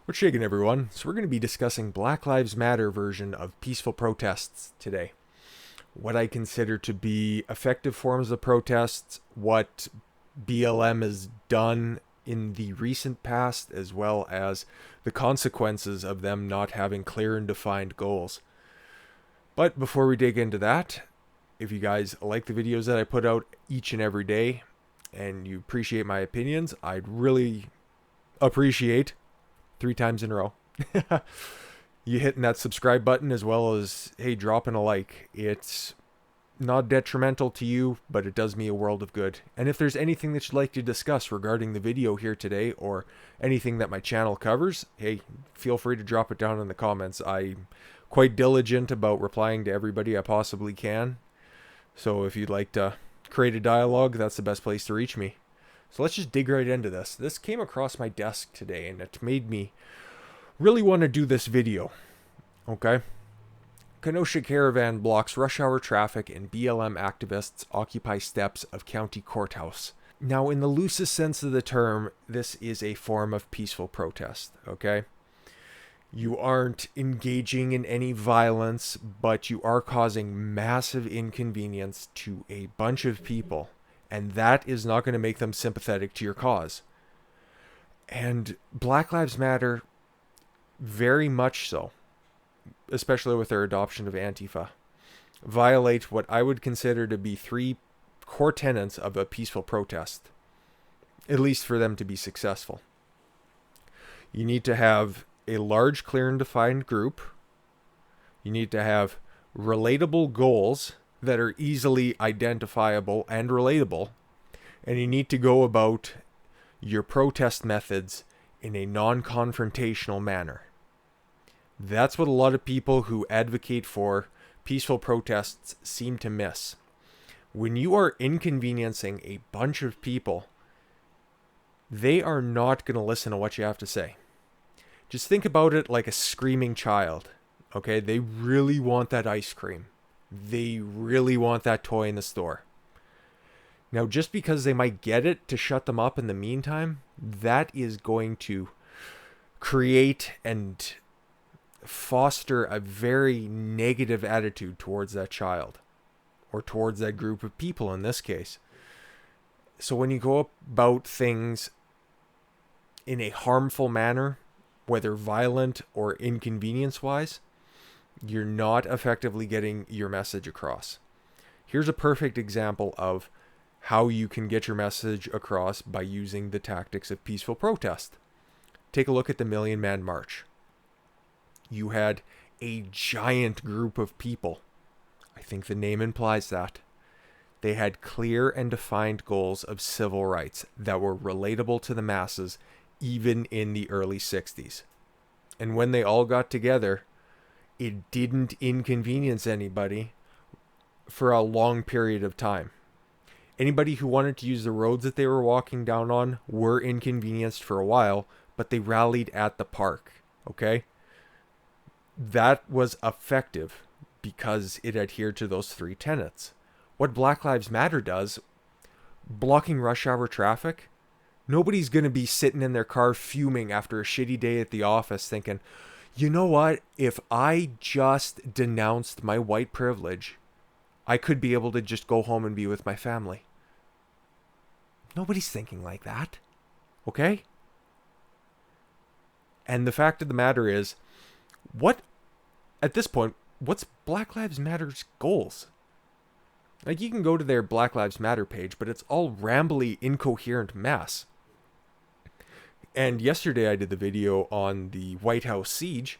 What's shaking, everyone? So we're going to be discussing Black Lives Matter version of peaceful protests today. What I consider to be effective forms of protests, what BLM has done in the recent past, as well as the consequences of them not having clear and defined goals. But before we dig into that, if you guys like the videos that I put out each and every day and you appreciate my opinions, I'd really appreciate 3 times in a row you hitting that subscribe button, as well as, hey, dropping a like. It's not detrimental to you, but it does me a world of good. And if there's anything that you'd like to discuss regarding the video here today, or anything that my channel covers, hey, feel free to drop it down in the comments. I'm quite diligent about replying to everybody I possibly can. So if you'd like to create a dialogue, that's the best place to reach me. So let's just dig right into this. This came across my desk today, and it made me really want to do this video. Okay? Kenosha caravan blocks rush hour traffic and BLM activists occupy steps of county courthouse. Now, in the loosest sense of the term, this is a form of peaceful protest, okay? You aren't engaging in any violence, but you are causing massive inconvenience to a bunch of people, and that is not going to make them sympathetic to your cause. And Black Lives Matter, very much so, especially with their adoption of Antifa, violate what I would consider to be 3 core tenets of a peaceful protest, at least for them to be successful. You need to have a large, clear, and defined group. You need to have relatable goals that are easily identifiable and relatable. And you need to go about your protest methods in a non-confrontational manner. That's what a lot of people who advocate for peaceful protests seem to miss. When you are inconveniencing a bunch of people, they are not going to listen to what you have to say. Just think about it like a screaming child, okay? They really want that ice cream. They really want that toy in the store. Now, just because they might get it to shut them up in the meantime, that is going to create and foster a very negative attitude towards that child, or towards that group of people in this case. So when you go about things in a harmful manner, whether violent or inconvenience-wise, you're not effectively getting your message across. Here's a perfect example of how you can get your message across by using the tactics of peaceful protest. Take a look at the Million Man March. You had a giant group of people. I think the name implies that. They had clear and defined goals of civil rights that were relatable to the masses, even in the early 60s. And when they all got together, it didn't inconvenience anybody for a long period of time. Anybody who wanted to use the roads that they were walking down on were inconvenienced for a while, but they rallied at the park, okay? That was effective because it adhered to those 3 tenets. What Black Lives Matter does, blocking rush hour traffic, nobody's going to be sitting in their car fuming after a shitty day at the office thinking, you know what, if I just denounced my white privilege, I could be able to just go home and be with my family. Nobody's thinking like that, okay? And the fact of the matter is, at this point, what's Black Lives Matter's goals? Like, you can go to their Black Lives Matter page, but it's all rambly, incoherent mess. And yesterday I did the video on the White House siege.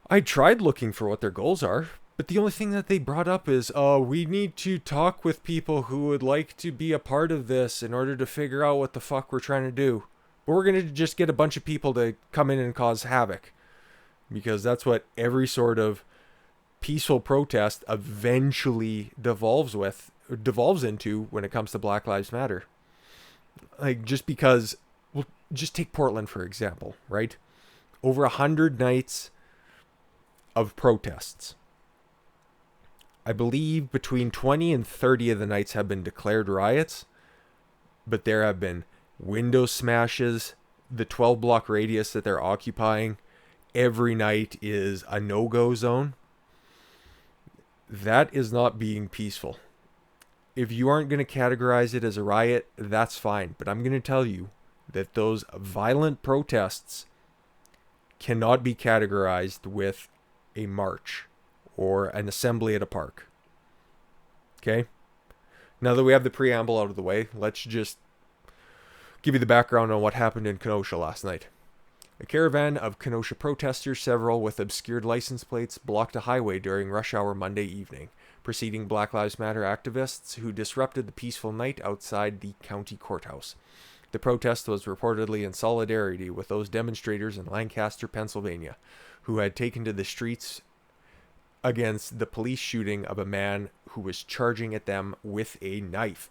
I tried looking for what their goals are, but the only thing that they brought up is, we need to talk with people who would like to be a part of this in order to figure out what the fuck we're trying to do. But we're going to just get a bunch of people to come in and cause havoc. Because that's what every sort of peaceful protest eventually devolves into when it comes to Black Lives Matter. Like, just because, well, just take Portland for example, right? Over 100 nights of protests. I believe between 20 and 30 of the nights have been declared riots, but there have been window smashes, the 12 block radius that they're occupying every night is a no-go zone, that is not being peaceful. If you aren't going to categorize it as a riot, that's fine. But I'm going to tell you that those violent protests cannot be categorized with a march or an assembly at a park. Okay? Now that we have the preamble out of the way, let's just give you the background on what happened in Kenosha last night. A caravan of Kenosha protesters, several with obscured license plates, blocked a highway during rush hour Monday evening, preceding Black Lives Matter activists who disrupted the peaceful night outside the county courthouse. The protest was reportedly in solidarity with those demonstrators in Lancaster, Pennsylvania, who had taken to the streets against the police shooting of a man who was charging at them with a knife.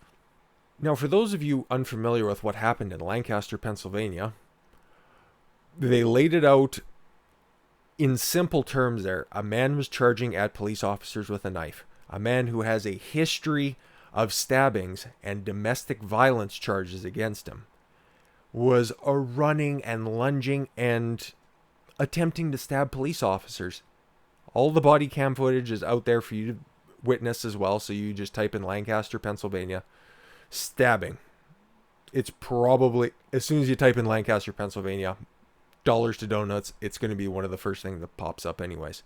Now, for those of you unfamiliar with what happened in Lancaster, Pennsylvania, they laid it out in simple terms there. A man was charging at police officers with a knife. A man who has a history of stabbings and domestic violence charges against him was running and lunging and attempting to stab police officers. All the body cam footage is out there for you to witness as well, so you just type in Lancaster, Pennsylvania, stabbing. It's probably, as soon as you type in Lancaster, Pennsylvania, dollars to donuts, it's going to be one of the first things that pops up anyways.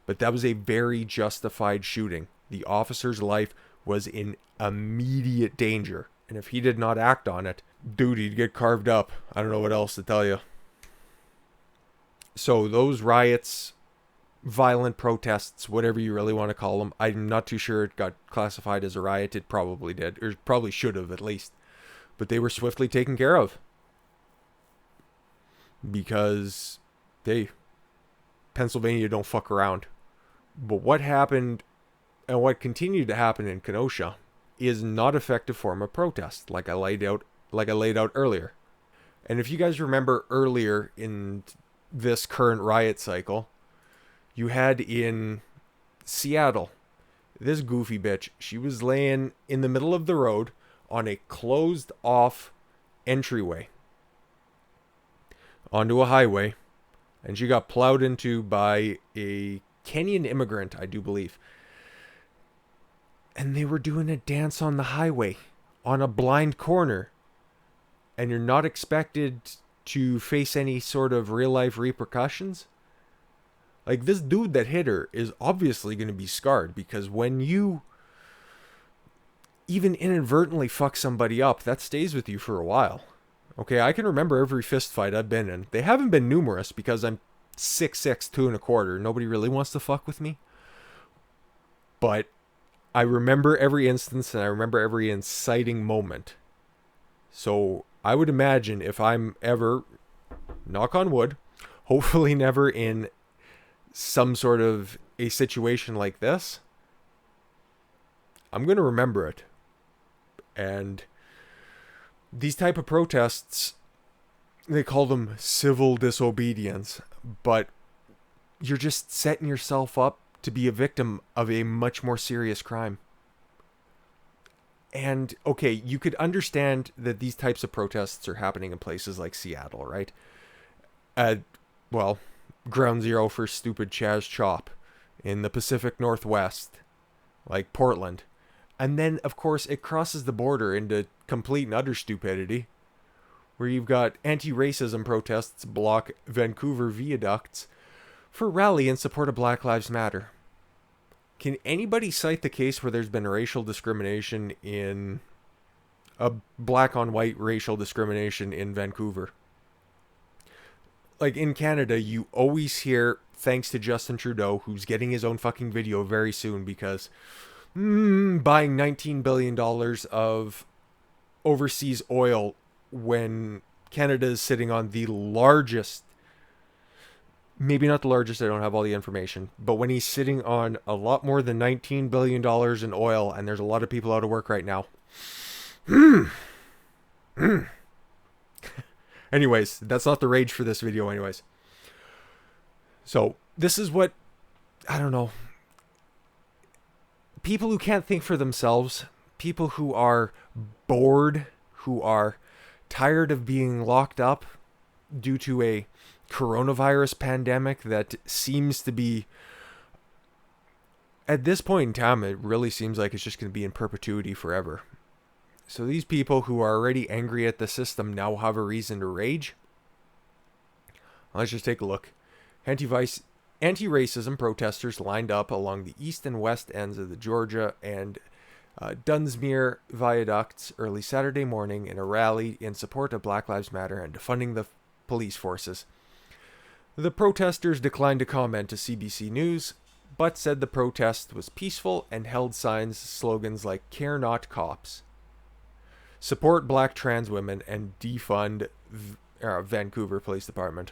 But that was a very justified shooting. The officer's life was in immediate danger, and if he did not act on it, dude, he'd get carved up. I don't know what else to tell you. So those riots, violent protests, whatever you really want to call them, I'm not too sure it got classified as a riot. It probably did, or probably should have at least. But they were swiftly taken care of. Because Pennsylvania don't fuck around. But what happened and what continued to happen in Kenosha is not effective form of protest, like I laid out earlier. And if you guys remember earlier in this current riot cycle, you had in Seattle this goofy bitch. She was laying in the middle of the road on a closed off entryway onto a highway, and she got plowed into by a Kenyan immigrant, I do believe. And they were doing a dance on the highway on a blind corner, and you're not expected to face any sort of real life repercussions. Like, this dude that hit her is obviously going to be scarred, because when you even inadvertently fuck somebody up, that stays with you for a while. Okay, I can remember every fist fight I've been in. They haven't been numerous because I'm 6'6", 2 1/4. Nobody really wants to fuck with me. But I remember every instance, and I remember every inciting moment. So I would imagine if I'm ever, knock on wood, hopefully never in some sort of a situation like this, I'm going to remember it. And these type of protests, they call them civil disobedience, but you're just setting yourself up to be a victim of a much more serious crime. And, okay, you could understand that these types of protests are happening in places like Seattle, right? Well, ground zero for stupid Chaz Chop in the Pacific Northwest, like Portland. And then, of course, it crosses the border into complete and utter stupidity, where you've got anti-racism protests block Vancouver viaducts for rally in support of Black Lives Matter. Can anybody cite the case where there's been racial discrimination in a black on white racial discrimination in Vancouver? Like, in Canada, you always hear, thanks to Justin Trudeau, who's getting his own fucking video very soon because buying $19 billion of overseas oil when Canada is sitting on the largest, maybe not the largest, I don't have all the information, but when he's sitting on a lot more than $19 billion in oil, and there's a lot of people out of work right now. Anyways, that's not the rage for this video anyways. So, this is what, I don't know, people who can't think for themselves, people who are bored, who are tired of being locked up, due to a coronavirus pandemic that seems to be, at this point in time, it really seems like it's just going to be in perpetuity forever. So these people who are already angry at the system now have a reason to rage. Let's just take a look. Anti-racism protesters lined up along the east and west ends of the Georgia and Dunsmuir viaducts early Saturday morning in a rally in support of Black Lives Matter and defunding the police forces. The protesters declined to comment to CBC News, but said the protest was peaceful and held slogans like "Care Not Cops," "Support Black Trans Women," and "Defund Vancouver Police Department."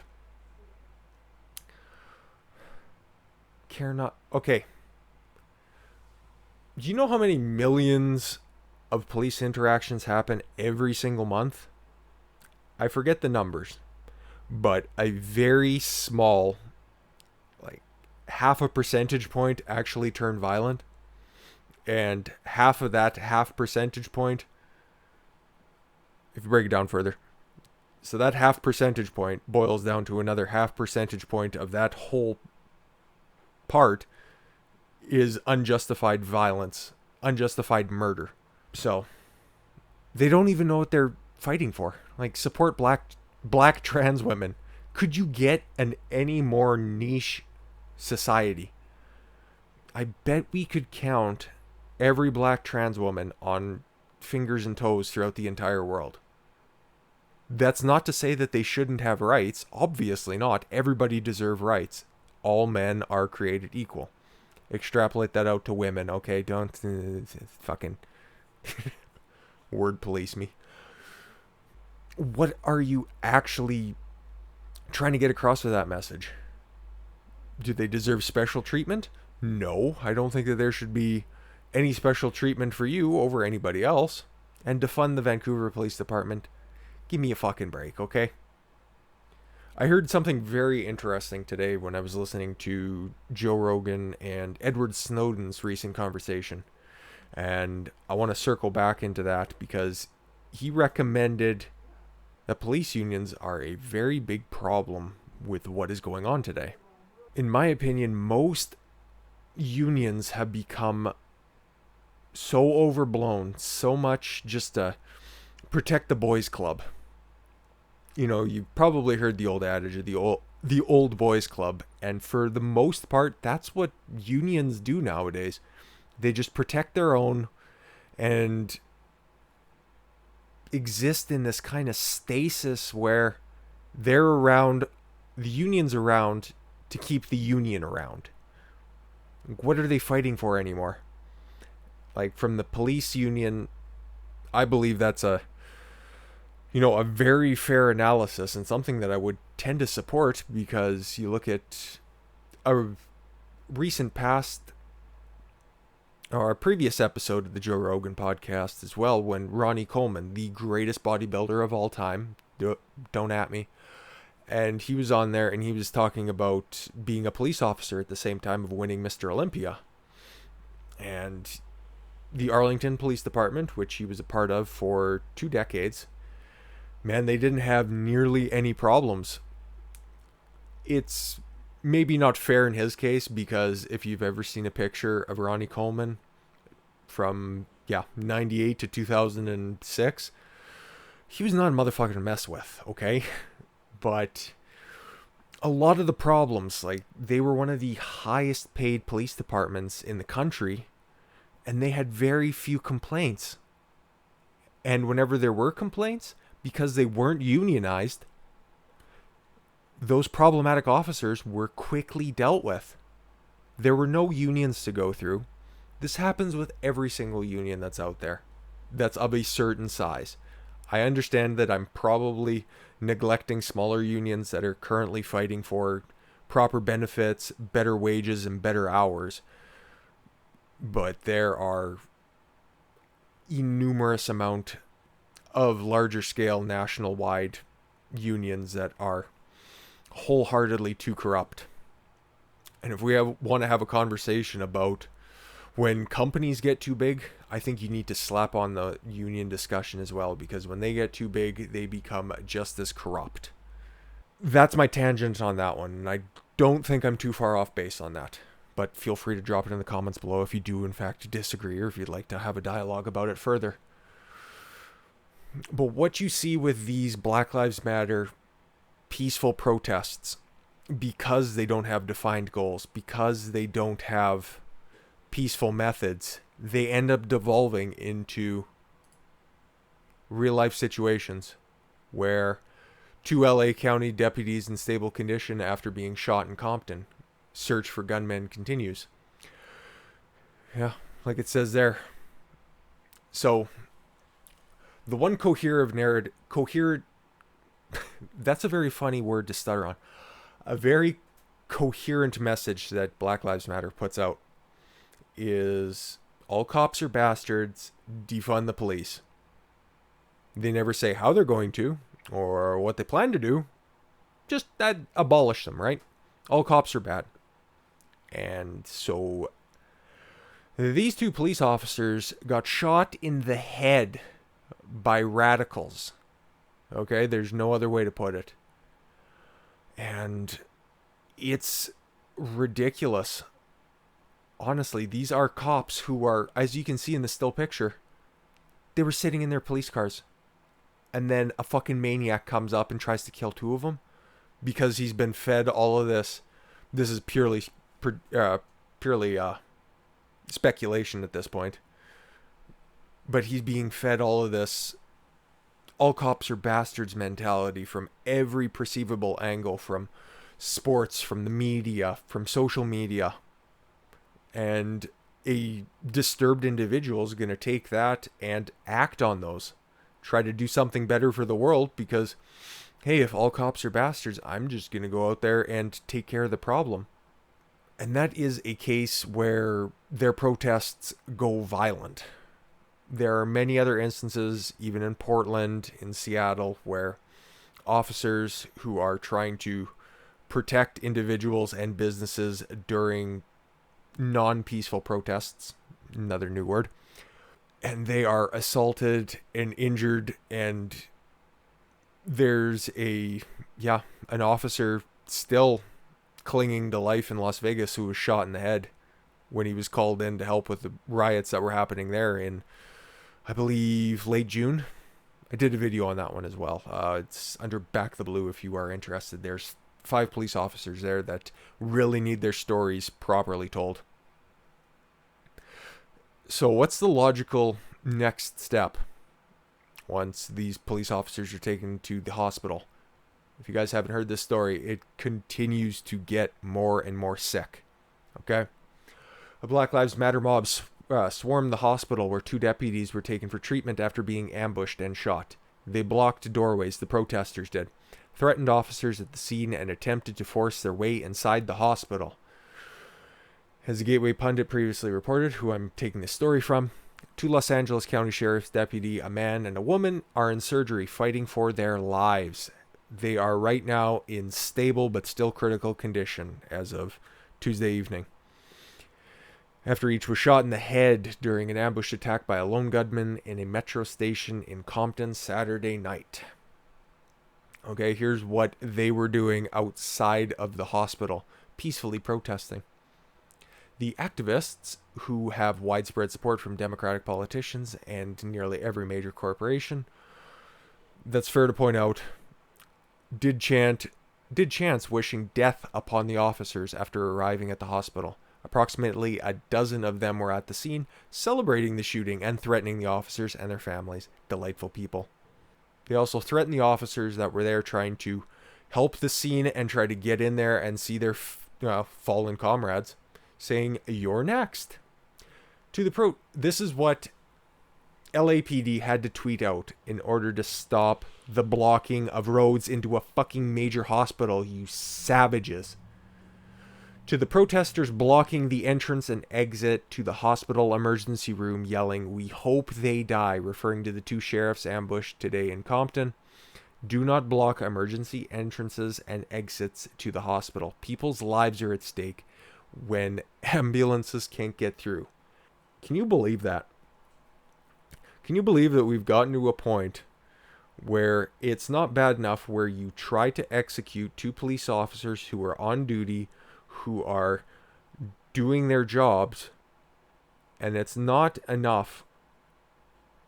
Care not... Okay. Do you know how many millions of police interactions happen every single month? I forget the numbers, but a very small, like half a percentage point actually turn violent, and half of that half percentage point, if you break it down further, so that half percentage point boils down to another half percentage point of that whole part is unjustified violence, unjustified murder. So they don't even know what they're fighting for. Like, support black trans women. Could you get any more niche society? I bet we could count every black trans woman on fingers and toes throughout the entire world. That's not to say that they shouldn't have rights. Obviously not. Everybody deserves rights. All men are created equal. Extrapolate that out to women, okay? Don't fucking word police me. What are you actually trying to get across with that message? Do they deserve special treatment? No, I don't think that there should be any special treatment for you over anybody else. And defund the Vancouver Police Department. Give me a fucking break, okay? I heard something very interesting today when I was listening to Joe Rogan and Edward Snowden's recent conversation. And I want to circle back into that because he recommended that police unions are a very big problem with what is going on today. In my opinion, most unions have become so overblown, so much just a protect the boys club. You know, you've probably heard the old adage of the old boys club, and for the most part, that's what unions do nowadays. They just protect their own and exist in this kind of stasis where they're around, the union's around to keep the union around. What are they fighting for anymore? Like, from the police union, I believe that's a very fair analysis and something that I would tend to support, because you look at a recent past, or a previous episode of the Joe Rogan podcast as well, when Ronnie Coleman, the greatest bodybuilder of all time, don't at me, and he was on there and he was talking about being a police officer at the same time of winning Mr. Olympia. And the Arlington Police Department, which he was a part of for 2 decades, man, they didn't have nearly any problems. It's maybe not fair in his case, because if you've ever seen a picture of Ronnie Coleman from 98 to 2006, he was not a motherfucker to mess with, okay? But a lot of the problems, like, they were one of the highest paid police departments in the country, and they had very few complaints. And whenever there were complaints, because they weren't unionized, those problematic officers were quickly dealt with. There were no unions to go through. This happens with every single union that's out there that's of a certain size. I understand that I'm probably neglecting smaller unions that are currently fighting for proper benefits, better wages, and better hours. But there are innumerous amount of larger scale national wide unions that are wholeheartedly too corrupt. And if we want to have a conversation about when companies get too big, I think you need to slap on the union discussion as well, because when they get too big, they become just as corrupt. that's my tangent on that one. And I don't think I'm too far off base on that. But feel free to drop it in the comments below if you do, in fact, disagree or if you'd like to have a dialogue about it further. But what you see with these Black Lives Matter peaceful protests, because they don't have defined goals, because they don't have peaceful methods, they end up devolving into real life situations where two LA County deputies in stable condition after being shot in Compton. Search for gunmen continues. Yeah, like it says there. So, the one coherent, that's a very funny word to stutter on. A very coherent message that Black Lives Matter puts out is all cops are bastards, defund the police. They never say how they're going to or what they plan to do. Just that abolish them, right? All cops are bad. And so these two police officers got shot in the head by radicals. Okay, there's no other way to put it. And it's ridiculous. Honestly, these are cops who are, as you can see in the still picture, they were sitting in their police cars. And then a fucking maniac comes up and tries to kill two of them because he's been fed all of this. This is purely speculation at this point. But he's being fed all of this all cops are bastards mentality from every perceivable angle, from sports, from the media, from social media. And a disturbed individual is going to take that and act on those. Try to do something better for the world because, hey, if all cops are bastards, I'm just going to go out there and take care of the problem. And that is a case where their protests go violent. There are many other instances, even in Portland, in Seattle, where officers who are trying to protect individuals and businesses during non-peaceful protests, another new word, and they are assaulted and injured, and there's an officer still clinging to life in Las Vegas who was shot in the head when he was called in to help with the riots that were happening there in, I believe, late June. I did a video on that one as well. It's under Back the Blue if you are interested. There's 5 police officers there that really need their stories properly told. So what's the logical next step once these police officers are taken to the hospital? If you guys haven't heard this story, it continues to get more and more sick. Okay? A Black Lives Matter mob swarmed the hospital where 2 deputies were taken for treatment after being ambushed and shot. They blocked doorways, the protesters did, threatened officers at the scene, and attempted to force their way inside the hospital. As the Gateway Pundit previously reported, who I'm taking this story from, 2 Los Angeles County Sheriff's deputy, a man and a woman, are in surgery fighting for their lives. They are right now in stable but still critical condition as of Tuesday evening, after each was shot in the head during an ambush attack by a lone gunman in a metro station in Compton Saturday night. Okay, here's what they were doing outside of the hospital, peacefully protesting. The activists, who have widespread support from Democratic politicians and nearly every major corporation, that's fair to point out, did chants wishing death upon the officers after arriving at the hospital. Approximately a dozen of them were at the scene, celebrating the shooting and threatening the officers and their families. Delightful people. They also threatened the officers that were there trying to help the scene and try to get in there and see their fallen comrades, saying, "You're next." This is what LAPD had to tweet out in order to stop the blocking of roads into a fucking major hospital, you savages. To the protesters blocking the entrance and exit to the hospital emergency room, yelling, "We hope they die," referring to the 2 sheriffs ambushed today in Compton. Do not block emergency entrances and exits to the hospital. People's lives are at stake when ambulances can't get through. Can you believe that? Can you believe that we've gotten to a point where it's not bad enough where you try to execute two police officers who are on duty, who are doing their jobs, and it's not enough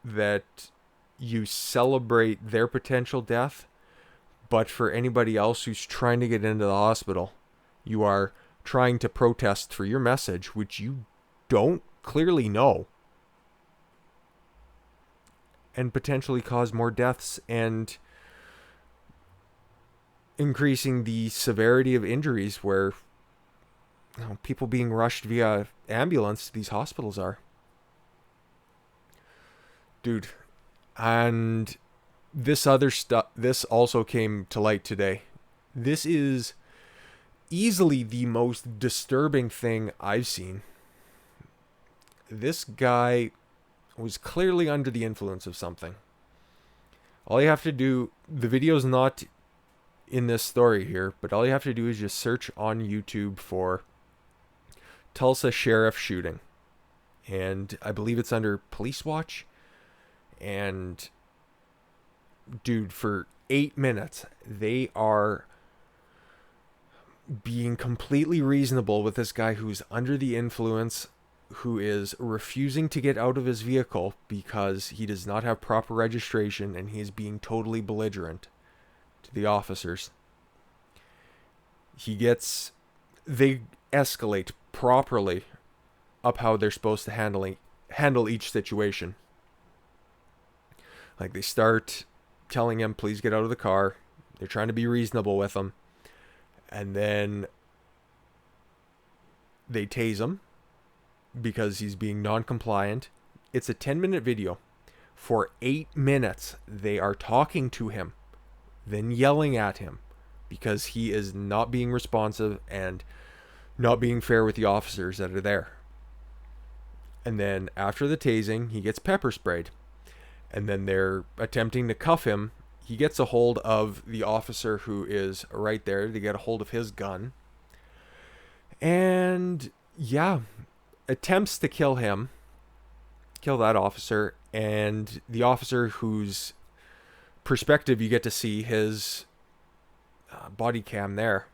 that you celebrate their potential death, but for anybody else who's trying to get into the hospital, you are trying to protest for your message, which you don't clearly know, and potentially cause more deaths and increasing the severity of injuries where people being rushed via ambulance to these hospitals are. Dude, and this other stuff, this also came to light today. This is easily the most disturbing thing I've seen. This guy was clearly under the influence of something. All you have to do, the video's not in this story here, but all you have to do is just search on YouTube for Tulsa sheriff shooting. And I believe it's under Police Watch. And dude, for 8 minutes, they are being completely reasonable with this guy who's under the influence, who is refusing to get out of his vehicle because he does not have proper registration, and he is being totally belligerent to the officers. They escalate properly up how they're supposed to handle each situation. Like, they start telling him, please get out of the car. They're trying to be reasonable with him. And then they tase him because he's being non-compliant. It's a 10-minute video. For 8 minutes, they are talking to him, then yelling at him because he is not being responsive and not being fair with the officers that are there. And then after the tasing, he gets pepper sprayed. And then they're attempting to cuff him. He gets a hold of the officer who is right there. They get a hold of his gun. And yeah, attempts to kill that officer. And the officer whose perspective you get to see his body cam there.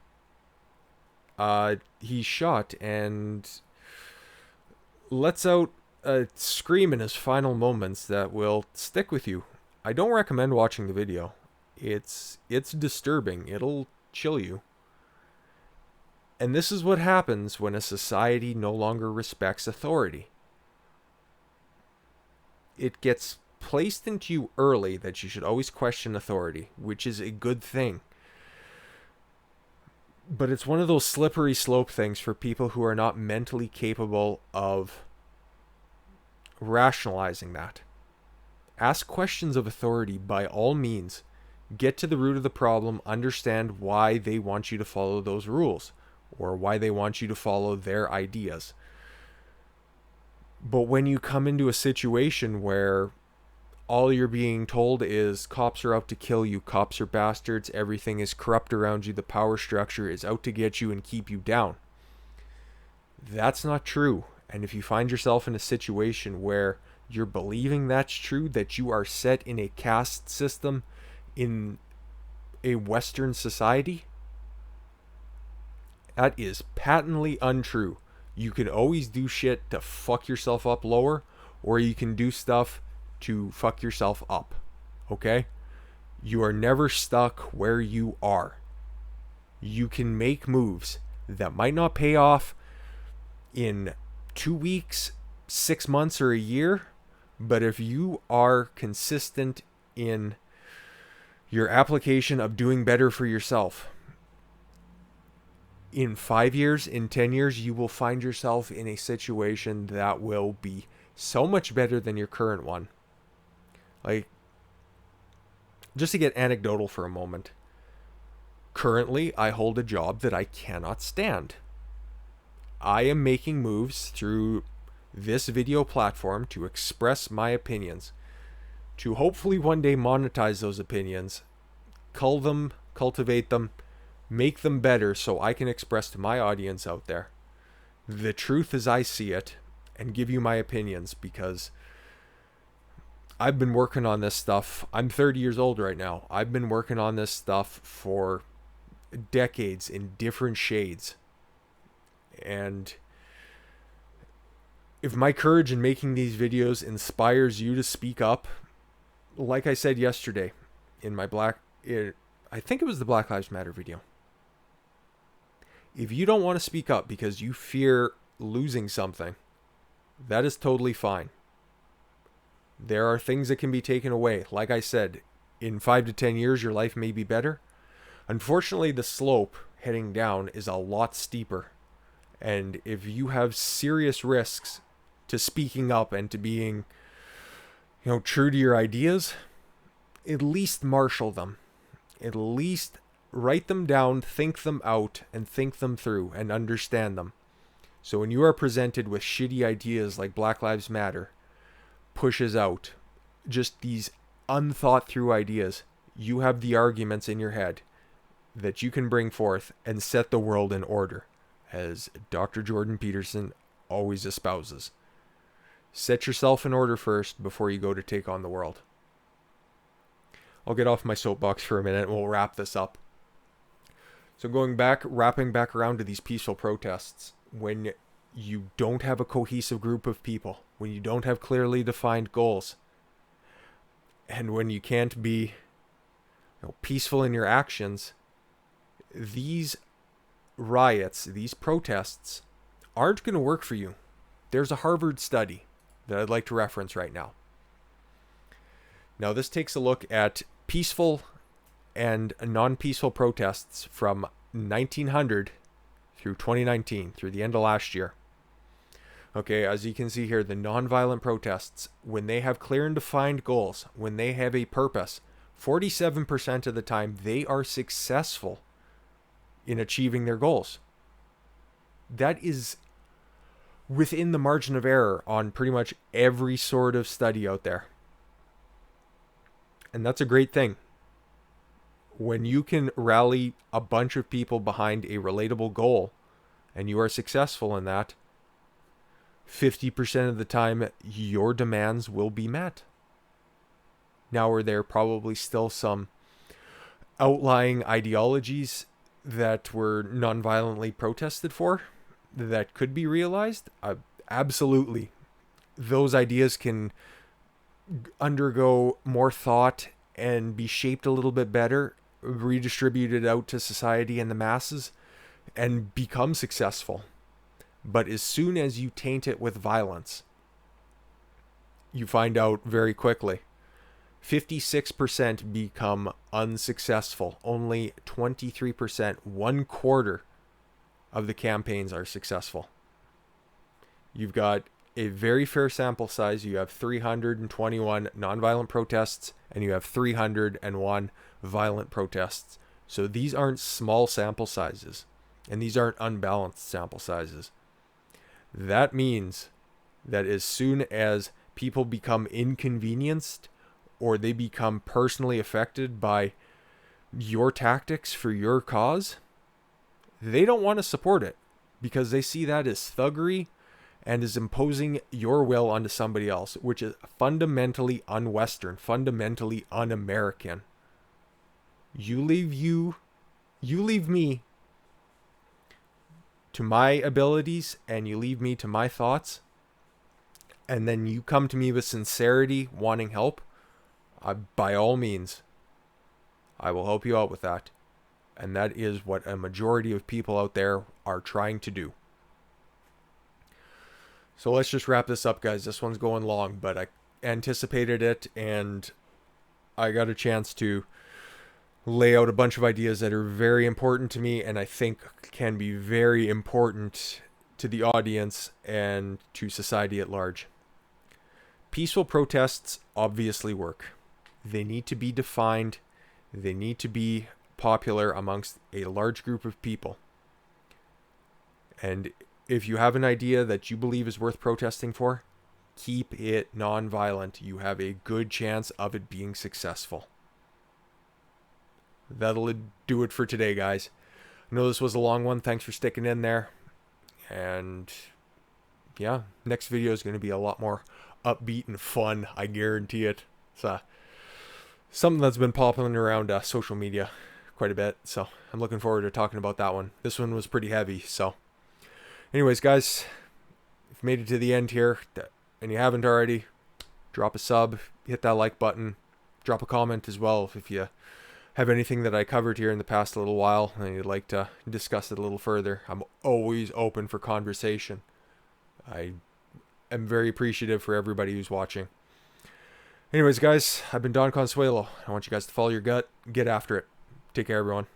He's shot and lets out a scream in his final moments that will stick with you. I don't recommend watching the video. It's disturbing. It'll chill you. And this is what happens when a society no longer respects authority. It gets placed into you early that you should always question authority, which is a good thing. But it's one of those slippery slope things for people who are not mentally capable of rationalizing that. Ask questions of authority by all means. Get to the root of the problem. Understand why they want you to follow those rules or why they want you to follow their ideas. But when you come into a situation where all you're being told is cops are out to kill you, cops are bastards, everything is corrupt around you, the power structure is out to get you and keep you down, that's not true. And if you find yourself in a situation where you're believing that's true, that you are set in a caste system in a Western society, that is patently untrue. You can always do shit to fuck yourself up lower, or you can do stuff to fuck yourself up. Okay? You are never stuck where you are. You can make moves that might not pay off in 2 weeks, 6 months, or a year, but if you are consistent in your application of doing better for yourself, in 5 years, in 10 years, you will find yourself in a situation that will be so much better than your current one. Like, just to get anecdotal for a moment, currently I hold a job that I cannot stand. I am making moves through this video platform to express my opinions, to hopefully one day monetize those opinions, cull them, cultivate them, make them better so I can express to my audience out there the truth as I see it and give you my opinions, because I've been working on this stuff. I'm 30 years old right now. I've been working on this stuff for decades in different shades. And if my courage in making these videos inspires you to speak up, like I said yesterday in my I think it was the Black Lives Matter video. If you don't want to speak up because you fear losing something, that is totally fine. There are things that can be taken away. Like I said, in 5 to 10 years, your life may be better. Unfortunately, the slope heading down is a lot steeper. And if you have serious risks to speaking up and to being, true to your ideas, at least marshal them. At least write them down, think them out, and think them through and understand them. So when you are presented with shitty ideas like Black Lives Matter pushes out, just these unthought through ideas, you have the arguments in your head that you can bring forth and set the world in order, as Dr. Jordan Peterson always espouses. Set yourself in order first before you go to take on the world. I'll get off my soapbox for a minute and we'll wrap this up. So wrapping back around to these peaceful protests, when you don't have a cohesive group of people, when you don't have clearly defined goals, and when you can't be peaceful in your actions, these riots, these protests aren't going to work for you. There's a Harvard study that I'd like to reference right now. Now, this takes a look at peaceful and non-peaceful protests from 1900 through 2019, through the end of last year. Okay, as you can see here, the non-violent protests, when they have clear and defined goals, when they have a purpose, 47% of the time they are successful in achieving their goals. That is within the margin of error on pretty much every sort of study out there. And that's a great thing. When you can rally a bunch of people behind a relatable goal and you are successful in that, 50% of the time your demands will be met. Now, are there probably still some outlying ideologies that were non-violently protested for that could be realized? Absolutely. Those ideas can undergo more thought and be shaped a little bit better, redistributed out to society and the masses, and become successful. But as soon as you taint it with violence, you find out very quickly 56% become unsuccessful. Only 23%, 1/4 of the campaigns are successful. You've got a very fair sample size. You have 321 nonviolent protests and you have 301 violent protests. So these aren't small sample sizes, and these aren't unbalanced sample sizes. That means that as soon as people become inconvenienced or they become personally affected by your tactics for your cause, they don't want to support it because they see that as thuggery and is imposing your will onto somebody else, which is fundamentally un-Western, fundamentally un-American. You leave me to my abilities and you leave me to my thoughts, and then you come to me with sincerity, wanting help, by all means, I will help you out with that. And that is what a majority of people out there are trying to do. So let's just wrap this up, guys. This one's going long, but I anticipated it, and I got a chance to lay out a bunch of ideas that are very important to me and I think can be very important to the audience and to society at large. Peaceful protests obviously work. They need to be defined. They need to be popular amongst a large group of people. And if you have an idea that you believe is worth protesting for, keep it non-violent. You have a good chance of it being successful. That'll do it for today, guys. I know this was a long one. Thanks for sticking in there. And yeah, next video is going to be a lot more upbeat and fun. I guarantee it. It's something that's been popping around social media quite a bit. So I'm looking forward to talking about that one. This one was pretty heavy. So anyways, guys, if you made it to the end here and you haven't already, drop a sub, hit that like button, drop a comment as well if you have anything that I covered here in the past little while and you'd like to discuss it a little further. I'm always open for conversation. I am very appreciative for everybody who's watching. Anyways, guys, I've been Don Khan-Swaylo. I want you guys to follow your gut, get after it. Take care, everyone.